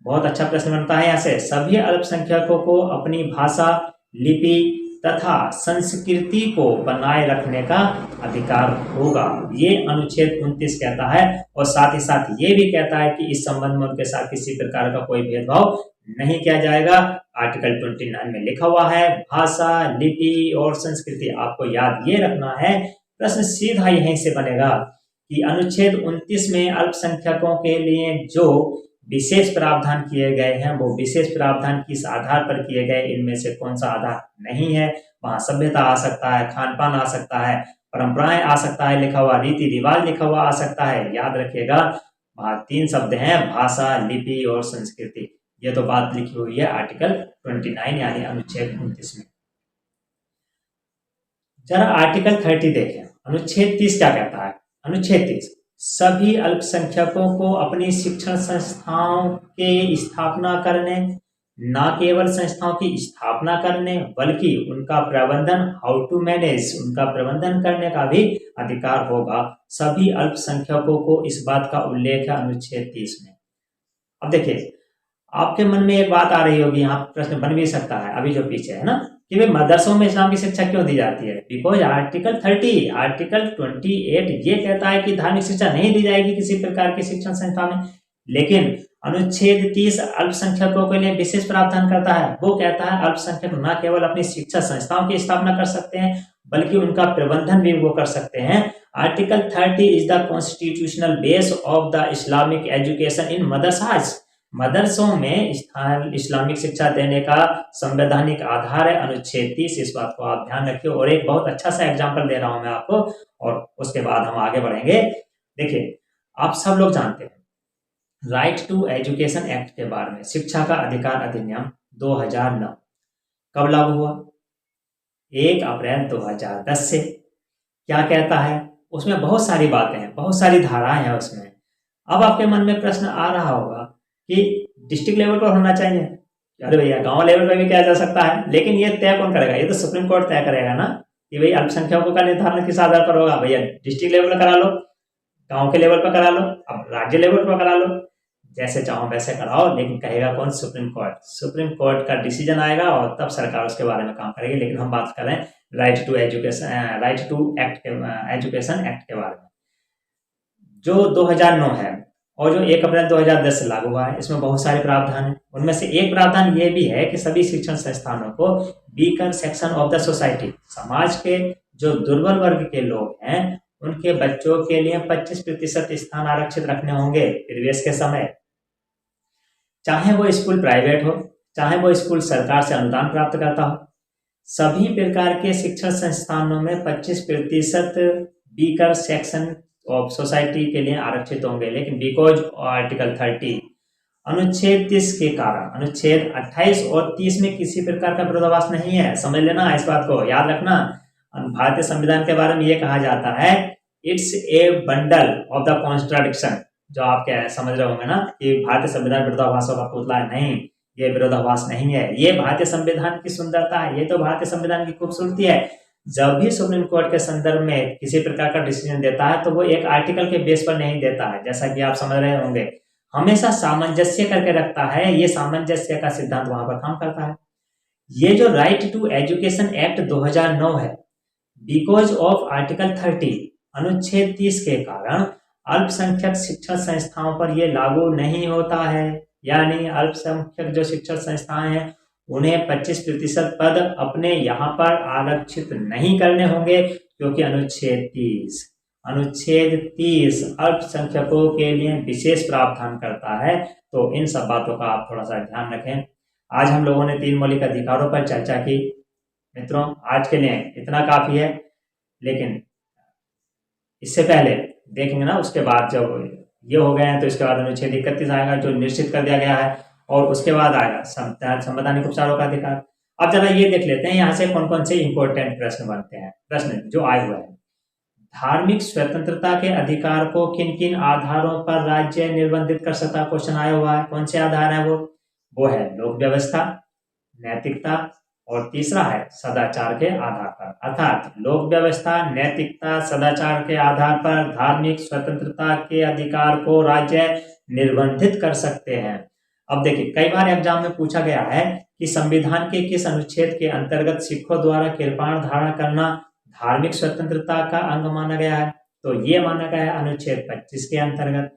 बहुत अच्छा प्रश्न बनता है यहाँ से, सभी अल्पसंख्यकों को अपनी भाषा, लिपि तथा संस्कृति को बनाए रखने का अधिकार होगा, ये अनुच्छेद 29 कहता है। और साथ ही साथ ये भी कहता है कि इस संबंध में उनके साथ किसी प्रकार का कोई भेदभाव नहीं किया जाएगा। आर्टिकल 29 में लिखा हुआ है भाषा, लिपि और संस्कृति, आपको याद ये रखना है। प्रश्न सीधा यहीं से बनेगा कि अनुच्छेद 29 में अल्पसंख्यकों के लिए जो विशेष प्रावधान किए गए हैं वो विशेष प्रावधान किस आधार पर किए गए, इनमें से कौन सा आधार नहीं है। वहां सभ्यता आ सकता है, खान पान आ सकता है, परंपराएं आ सकता है लिखा हुआ, रीति रिवाज लिखा हुआ आ सकता है। याद रखिएगा वहां 3 शब्द हैं, भाषा, लिपि और संस्कृति। ये तो बात लिखी हुई है आर्टिकल 29 यानी अनुच्छेद 29 में। जरा आर्टिकल 30 देखें, अनुच्छेद 30 क्या कहता है। अनुच्छेद 30 सभी अल्पसंख्यकों को अपनी शिक्षण संस्थाओं के स्थापना करने, न केवल संस्थाओं की स्थापना करने बल्कि उनका प्रबंधन, हाउ टू मैनेज, उनका प्रबंधन करने का भी अधिकार होगा। सभी अल्पसंख्यकों को इस बात का उल्लेख है अनुच्छेद 30 में। अब देखिए, आपके मन में एक बात आ रही होगी, यहाँ प्रश्न बन भी सकता है अभी जो पीछे है ना, कि भाई मदरसों में इस्लाम की शिक्षा क्यों दी जाती है। बिकॉज आर्टिकल 28 ये कहता है कि धार्मिक शिक्षा नहीं दी जाएगी किसी प्रकार की शिक्षण संस्था में, लेकिन अनुच्छेद 30 अल्पसंख्यकों के लिए विशेष प्रावधान करता है। वो कहता है अल्पसंख्यक न केवल अपनी शिक्षा संस्थाओं की स्थापना कर सकते हैं बल्कि उनका प्रबंधन भी वो कर सकते हैं। Article 30 is the constitutional base of the Islamic education in madrasas. मदरसों में इस्लामिक शिक्षा देने का संवैधानिक आधार है अनुच्छेद 30। इस बात को आप ध्यान रखिए। और एक बहुत अच्छा सा एग्जाम्पल दे रहा हूं मैं आपको, और उसके बाद हम आगे बढ़ेंगे। देखिए, आप सब लोग जानते हैं राइट टू एजुकेशन एक्ट के बारे में, शिक्षा का अधिकार अधिनियम 2009 कब लागू हुआ? 1 अप्रैल 2010 से। क्या कहता है उसमें? बहुत सारी बातें हैं, बहुत सारी धाराएं हैं उसमें। अब आपके मन में प्रश्न आ रहा होगा कि डिस्ट्रिक्ट लेवल पर होना चाहिए। अरे भैया, गांव लेवल पर भी किया जा सकता है, लेकिन ये तय कौन करेगा? ये तो सुप्रीम कोर्ट तय करेगा ना कि भाई अल्पसंख्यकों का निर्धारण किस आधार पर होगा। भैया डिस्ट्रिक्ट लेवल पर करा लो, गांव के लेवल पर करा लो, अब राज्य लेवल पर करा लो, जैसे चाहो वैसे कराओ, लेकिन कहेगा कौन? Supreme court. सुप्रीम कोर्ट का डिसीजन आएगा और तब सरकार उसके बारे में काम करेगी। लेकिन हम बात कर रहे हैं right to education, right to act education act के बारे में, जो 2009 है और जो 1 अप्रैल 2010 से लागू हुआ है। इसमें बहुत सारे प्रावधान हैं। उनमें से एक प्रावधान ये भी है कि सभी शिक्षण संस्थानों को weaker section of the society, समाज के जो दुर्बल वर्ग के लोग हैं उनके बच्चों के लिए 25% स्थान आरक्षित रखने होंगे प्रवेश के समय। चाहे वो स्कूल प्राइवेट हो, चाहे वो स्कूल सरकार से अनुदान प्राप्त करता हो, सभी प्रकार के शिक्षण संस्थानों में 25% वीकर सेक्शन ऑफ सोसाइटी के लिए आरक्षित होंगे। लेकिन बिकॉज आर्टिकल 30 अनुच्छेद 30 के कारण अनुच्छेद 28 और 30 में किसी प्रकार का विरोधाभास नहीं है। समझ लेना, इस बात को याद रखना। भारतीय संविधान के बारे में ये कहा जाता है it's a bundle of the contradiction. जो आप क्या समझ रहे होंगे ना कि भारतीय संविधान विरोधाभासों का पुतला है, नहीं, ये विरोधाभास नहीं है। ये भारतीय संविधान की सुंदरता है, ये तो भारतीय संविधान की खूबसूरती है। जब भी सुप्रीम कोर्ट के संदर्भ में किसी प्रकार का डिसीजन देता है तो वो एक आर्टिकल के बेस पर नहीं देता है, जैसा कि आप समझ रहे होंगे, हमेशा सामंजस्य करके रखता है। ये सामंजस्य का सिद्धांत वहां पर काम करता है। ये जो राइट टू एजुकेशन एक्ट 2009 है, बिकॉज ऑफ आर्टिकल 30 अनुच्छेद 30 के कारण अल्पसंख्यक शिक्षण संस्थाओं पर यह लागू नहीं होता है। यानी अल्पसंख्यक जो शिक्षण संस्थाएं हैं उन्हें 25% पद अपने यहाँ पर आरक्षित नहीं करने होंगे, क्योंकि अनुच्छेद 30 अल्पसंख्यकों के लिए विशेष प्रावधान करता है। तो इन सब बातों का आप थोड़ा सा ध्यान रखें। आज हम लोगों ने 3 मौलिक अधिकारों पर चर्चा की। मित्रों, आज के लिए इतना काफी है, लेकिन इससे पहले देखेंगे ना, उसके बाद जब ये हो गए हैं तो इसके बाद अनुच्छेद 31 आएगा जो निश्चित कर दिया गया है, और उसके बाद आएगा संवैधानिक उपचारों का अधिकार। अब जरा ये देख लेते हैं यहाँ से कौन कौन से इंपॉर्टेंट प्रश्न बनते हैं। प्रश्न जो आए हुए हैं, धार्मिक स्वतंत्रता के अधिकार को किन किन आधारों पर राज्य निर्बंधित कर सकता है? क्वेश्चन आया हुआ है। कौन से आधार है वो है लोक व्यवस्था, नैतिकता, और तीसरा है सदाचार के आधार पर। अर्थात लोक व्यवस्था, नैतिकता, सदाचार के आधार पर धार्मिक स्वतंत्रता के अधिकार को राज्य निर्बंधित कर सकते हैं। अब देखिए, कई बार एग्जाम में पूछा गया है कि संविधान के किस अनुच्छेद के अंतर्गत सिखों द्वारा कृपाण धारण करना धार्मिक स्वतंत्रता का अंग माना गया है? तो ये माना गया है अनुच्छेद 25 के अंतर्गत।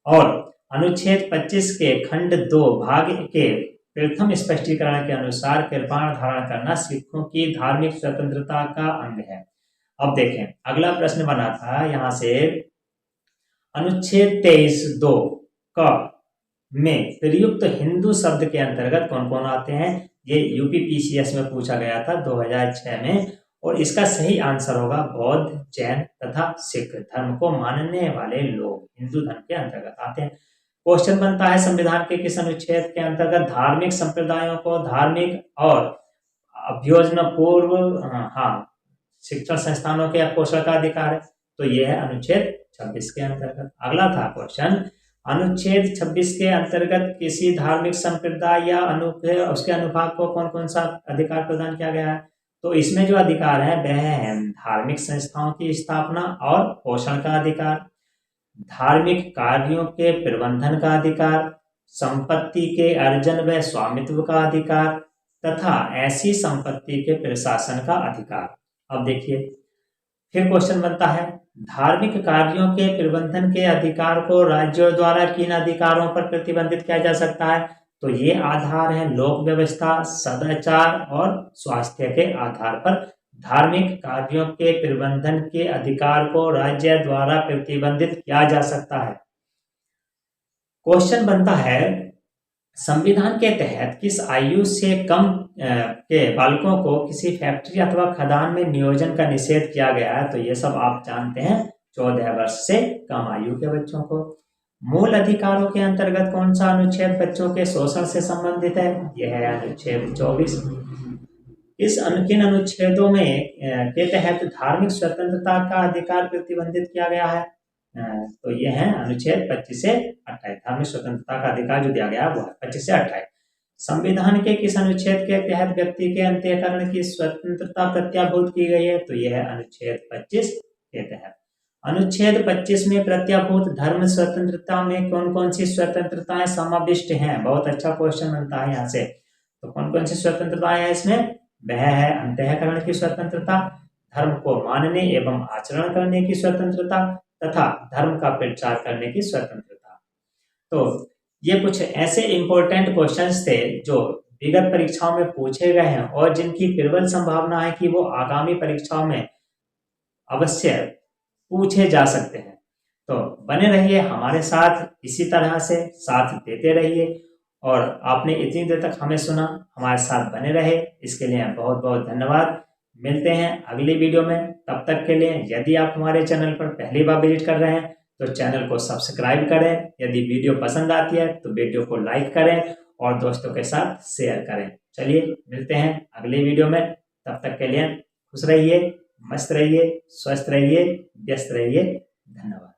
और अनुच्छेद 25 के खंड 2 भाग के प्रथम स्पष्टीकरण के अनुसार कृपाण धारण करना सिखों की धार्मिक स्वतंत्रता का अंग है। अब देखें, अगला प्रश्न बना था यहाँ से, अनुच्छेद 23(2) का में प्रयुक्त हिंदू शब्द के अंतर्गत कौन कौन आते हैं? ये यूपीपीसीएस में पूछा गया था 2006 में, और इसका सही आंसर होगा बौद्ध, जैन तथा सिख धर्म को मानने वाले लोग हिंदू धर्म के अंतर्गत आते हैं। क्वेश्चन बनता है संविधान के किस अनुच्छेद के अंतर्गत धार्मिक संप्रदायों को धार्मिक और अभ्योजन पूर्व शिक्षण संस्थानों के पोषण का अधिकार है? तो यह है अनुच्छेद 26 के अंतर्गत। अगला था क्वेश्चन, अनुच्छेद 26 के अंतर्गत किसी धार्मिक संप्रदाय या उसके अनुभाग को कौन कौन सा अधिकार प्रदान किया गया है? तो इसमें जो अधिकार है वह है धार्मिक संस्थाओं की स्थापना और पोषण का अधिकार, धार्मिक कार्यों के प्रबंधन का अधिकार, संपत्ति के अर्जन व स्वामित्व का अधिकार तथा ऐसी संपत्ति के प्रशासन का अधिकार। अब देखिए, फिर क्वेश्चन बनता है, धार्मिक कार्यों के प्रबंधन के अधिकार को राज्यों द्वारा किन अधिकारों पर प्रतिबंधित किया जा सकता है? तो ये आधार हैं लोक व्यवस्था, सदाचार और स्वास्थ्य के आधार पर धार्मिक कार्यों के प्रबंधन के अधिकार को राज्य द्वारा प्रतिबंधित किया जा सकता है। क्वेश्चन बनता है, संविधान के तहत किस आयु से कम के बालकों को किसी फैक्ट्री अथवा खदान में नियोजन का निषेध किया गया है? तो ये सब आप जानते हैं, 14 वर्ष से कम आयु के बच्चों को। मूल अधिकारों के अंतर्गत कौन सा अनुच्छेद बच्चों के शोषण से संबंधित है? यह है अनुच्छेद 24। किन अनुच्छेदों में के तहत धार्मिक स्वतंत्रता का अधिकार प्रतिबंधित किया गया है? तो ये है अनुच्छेद 25 से 28। धार्मिक स्वतंत्रता का अधिकार जो दिया गया है वो 25 से 28। संविधान के किस अनुच्छेद के तहत व्यक्ति के अंतःकरण की स्वतंत्रता प्रत्याभूत की गई है? तो यह है अनुच्छेद 25 के तहत। अनुच्छेद 25 में प्रत्याभूत धर्म स्वतंत्रता में कौन कौन सी स्वतंत्रताएं समाविष्ट हैं? बहुत अच्छा क्वेश्चन बनता है यहाँ से। तो कौन कौन सी स्वतंत्रताएं हैं इसमें? वह है अंतःकरण की स्वतंत्रता, धर्म को मानने एवं आचरण करने की स्वतंत्रता तथा धर्म का प्रचार करने की स्वतंत्रता। तो ये कुछ ऐसे इंपॉर्टेंट क्वेश्चंस थे जो विगत परीक्षाओं में पूछे गए हैं और जिनकी प्रबल संभावना है कि वो आगामी परीक्षाओं में अवश्य पूछे जा सकते हैं। तो बने रहिए हमारे साथ, इसी तरह से साथ देते रहिए। और आपने इतनी देर तक हमें सुना, हमारे साथ बने रहे, इसके लिए बहुत बहुत धन्यवाद। मिलते हैं अगली वीडियो में, तब तक के लिए यदि आप हमारे चैनल पर पहली बार विजिट कर रहे हैं तो चैनल को सब्सक्राइब करें। यदि वीडियो पसंद आती है तो वीडियो को लाइक करें और दोस्तों के साथ शेयर करें। चलिए मिलते हैं अगली वीडियो में, तब तक के लिए खुश रहिए, मस्त रहिए, स्वस्थ रहिए, व्यस्त रहिए। धन्यवाद।